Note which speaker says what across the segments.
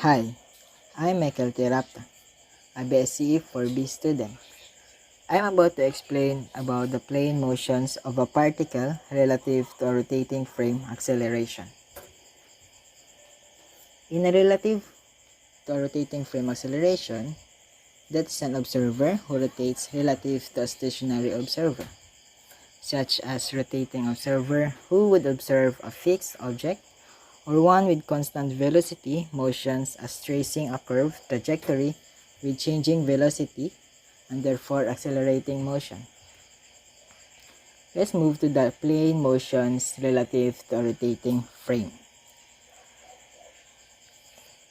Speaker 1: Hi, I'm Michael Tirapta, a BSc 4B student. I'm about to explain about the plane motions of a particle relative to a rotating frame acceleration. In a relative to a rotating frame acceleration, that's an observer who rotates relative to a stationary observer, such as rotating observer who would observe a fixed object, or one with constant velocity motions as tracing a curved trajectory with changing velocity and therefore accelerating motion. Let's move to the plane motions relative to a rotating frame.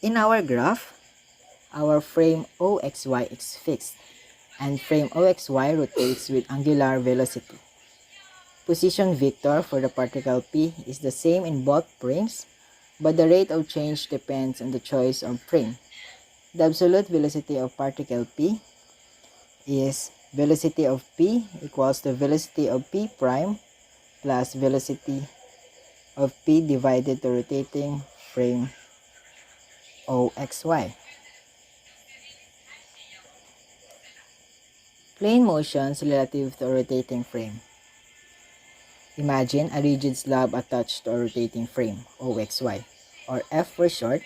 Speaker 1: In our graph, our frame OXY is fixed and frame OXY rotates with angular velocity. Position vector for the particle P is the same in both frames, but the rate of change depends on the choice of frame. The absolute velocity of particle P is velocity of P equals the velocity of P prime plus velocity of P divided to rotating frame OXY. Plane motions relative to a rotating frame. Imagine a rigid slab attached to a rotating frame OXY, or F for short.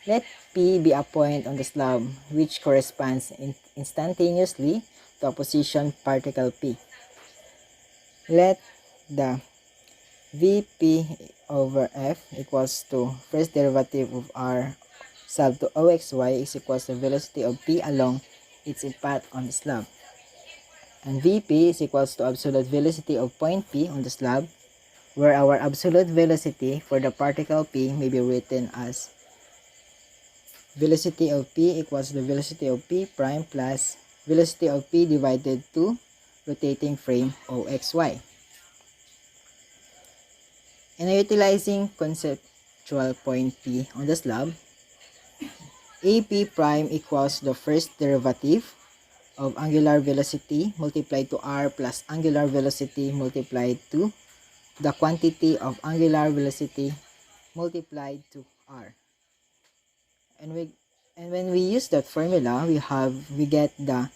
Speaker 1: Let P be a point on the slab which corresponds instantaneously to a position particle P. Let the Vp over F equals to first derivative of R sub to OXY is equals to velocity of P along its path on the slab. And Vp is equals to absolute velocity of point P on the slab, where our absolute velocity for the particle P may be written as velocity of P equals the velocity of P prime plus velocity of P divided to rotating frame OXY. And utilizing conceptual point P on the slab, AP prime equals the first derivative of angular velocity multiplied to R plus angular velocity multiplied to the quantity of angular velocity multiplied to R. And when we use that formula, we get the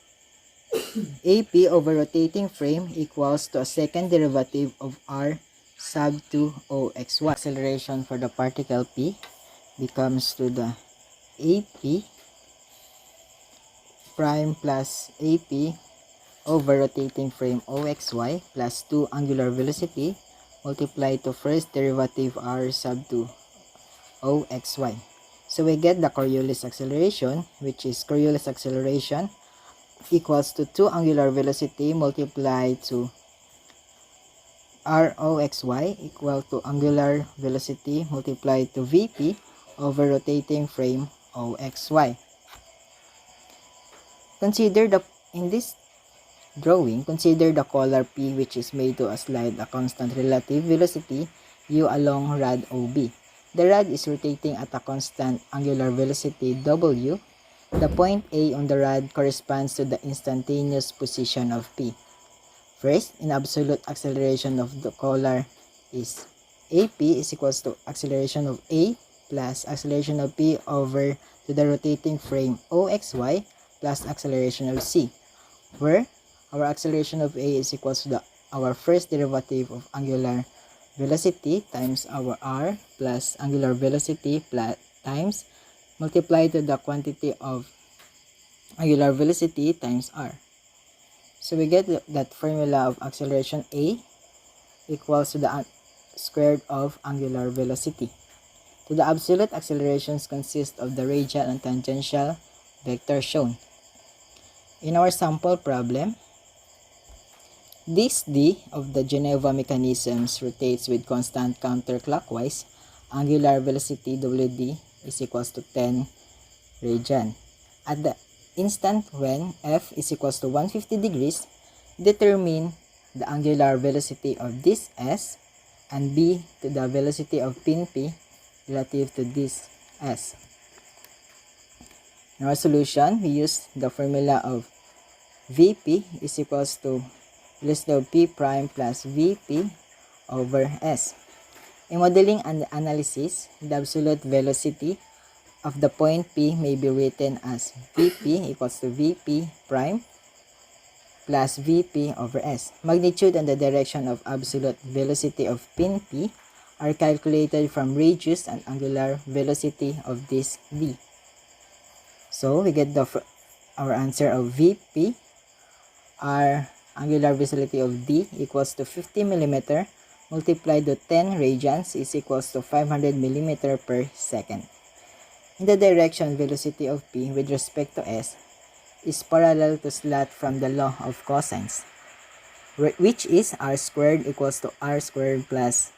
Speaker 1: AP over rotating frame equals to a second derivative of R sub 2 OXY. Acceleration for the particle P becomes to the AP prime plus AP over rotating frame OXY plus 2 angular velocity multiplied to first derivative R sub 2 OXY. So we get the Coriolis acceleration, which is Coriolis acceleration equals to 2 angular velocity multiplied to ROXY equal to angular velocity multiplied to Vp over rotating frame OXY. In this drawing, consider the collar P, which is made to slide a constant relative velocity u along rod OB. The rod is rotating at a constant angular velocity W. The point A on the rod corresponds to the instantaneous position of P. First, in absolute acceleration of the collar is AP is equals to acceleration of A plus acceleration of P over to the rotating frame OXY plus acceleration of C, where our acceleration of A is equals to our first derivative of angular velocity times our R plus angular velocity times multiplied to the quantity of angular velocity times R. So we get that formula of acceleration A equals to the square root of angular velocity. So the absolute accelerations consist of the radial and tangential vector shown. In our sample problem, this D of the Geneva mechanisms rotates with constant counterclockwise. Angular velocity WD is equals to 10 radian. At the instant when F is equals to 150 degrees, determine the angular velocity of this S and B to the velocity of pin P relative to this S. In our solution, we use the formula of Vp is equals to velocity of P prime plus Vp over S. In modeling and analysis, the absolute velocity of the point P may be written as Vp equals to Vp prime plus Vp over S. Magnitude and the direction of absolute velocity of pin P are calculated from radius and angular velocity of disk D. So we get our answer of Vp, our angular velocity of D equals to 50 mm multiplied to 10 radians is equals to 500 mm per second. In the direction velocity of P with respect to S is parallel to slot from the law of cosines, which is r squared equals to r squared plus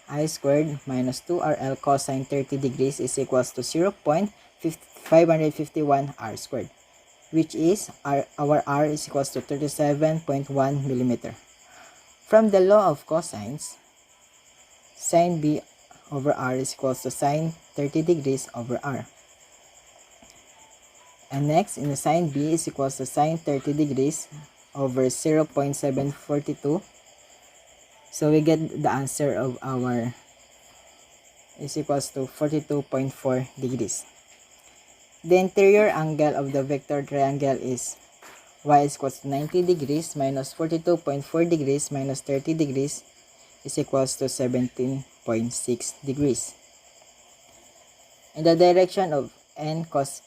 Speaker 1: I squared minus 2RL cosine 30 degrees is equals to 0.551 r squared, which is our r is equals to 37.1 mm. From the law of cosines, sin b over r is equals to sin 30 degrees over r. And next, in the sin b is equals to sin 30 degrees over 0.742. So we get the answer of our is equals to 42.4 degrees. The interior angle of the vector triangle is y is equals to 90 degrees minus 42.4 degrees minus 30 degrees is equals to 17.6 degrees. In the direction of n cos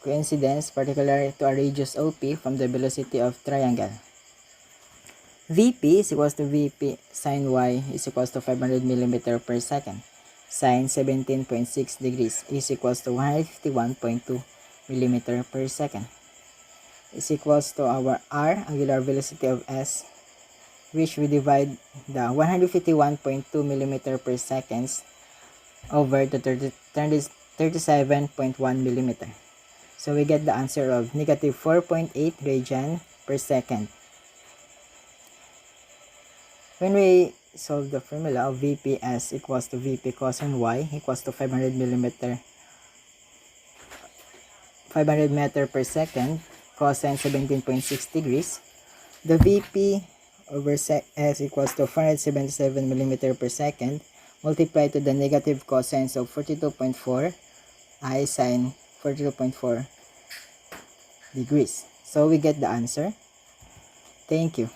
Speaker 1: coincidence, particularly to a radius OP from the velocity of triangle, Vp is equals to Vp sin y is equals to 500 mm per second. Sin 17.6 degrees is equals to 151.2 mm per second. Is equals to our r, angular velocity of S, which we divide the 151.2 mm per second over the 37.1 mm. So we get the answer of negative 4.8 radian per second. When we solve the formula of Vps equals to Vp cosine y equals to 500 meter per second cosine 17.6 degrees, the Vp over S equals to 477 mm per second multiplied to the negative cosines of 42.4 I sine 42.4 degrees. So we get the answer. Thank you.